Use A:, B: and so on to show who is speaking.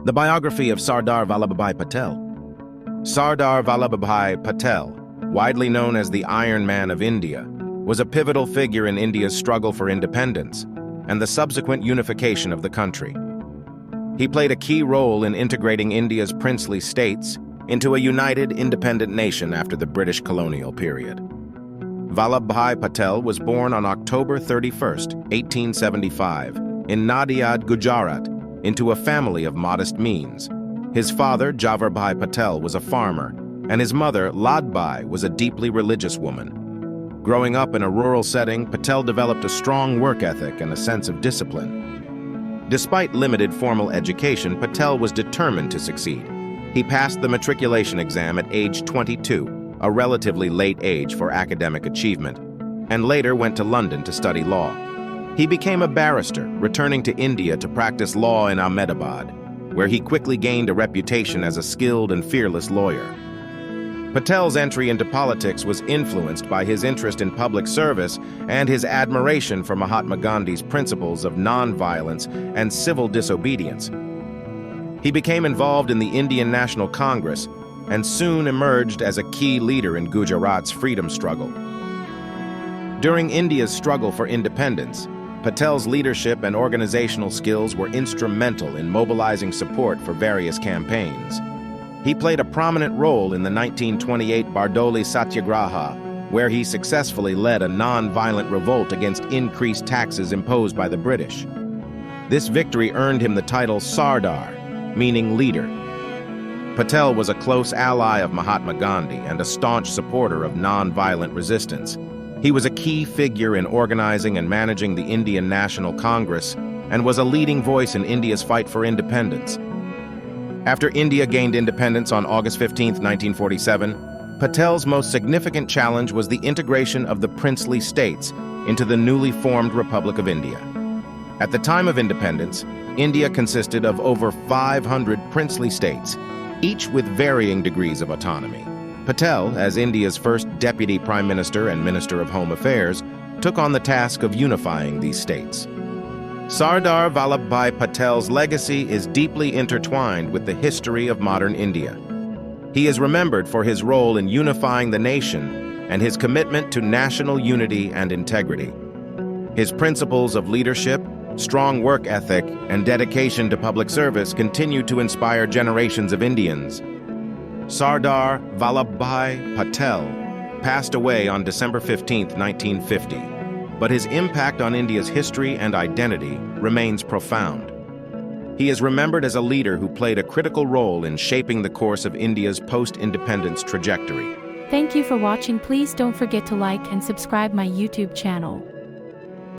A: The biography of Sardar Vallabhbhai Patel. Sardar Vallabhbhai Patel, widely known as the Iron Man of India, was a pivotal figure in India's struggle for independence and the subsequent unification of the country. He played a key role in integrating India's princely states into a united, independent nation after the British colonial period. Vallabhbhai Patel was born on October 31, 1875, in Nadiad, Gujarat, into a family of modest means. His father, Javarbhai Patel, was a farmer, and his mother, Ladbhai, was a deeply religious woman. Growing up in a rural setting, Patel developed a strong work ethic and a sense of discipline. Despite limited formal education, Patel was determined to succeed. He passed the matriculation exam at age 22, a relatively late age for academic achievement, and later went to London to study law. He became a barrister, returning to India to practice law in Ahmedabad, where he quickly gained a reputation as a skilled and fearless lawyer. Patel's entry into politics was influenced by his interest in public service and his admiration for Mahatma Gandhi's principles of nonviolence and civil disobedience. He became involved in the Indian National Congress and soon emerged as a key leader in Gujarat's freedom struggle. During India's struggle for independence, Patel's leadership and organizational skills were instrumental in mobilizing support for various campaigns. He played a prominent role in the 1928 Bardoli Satyagraha, where he successfully led a non-violent revolt against increased taxes imposed by the British. This victory earned him the title Sardar, meaning leader. Patel was a close ally of Mahatma Gandhi and a staunch supporter of non-violent resistance. He was a key figure in organizing and managing the Indian National Congress and was a leading voice in India's fight for independence. After India gained independence on August 15, 1947, Patel's most significant challenge was the integration of the princely states into the newly formed Republic of India. At the time of independence, India consisted of over 500 princely states, each with varying degrees of autonomy. Patel, as India's first Deputy Prime Minister and Minister of Home Affairs, took on the task of unifying these states. Sardar Vallabhbhai Patel's legacy is deeply intertwined with the history of modern India. He is remembered for his role in unifying the nation and his commitment to national unity and integrity. His principles of leadership, strong work ethic, and dedication to public service continue to inspire generations of Indians. Sardar Vallabhbhai Patel passed away on December 15, 1950, but his impact on India's history and identity remains profound. He is remembered as a leader who played a critical role in shaping the course of India's post-independence trajectory.
B: Thank you for watching. Please don't forget to like and subscribe my YouTube channel.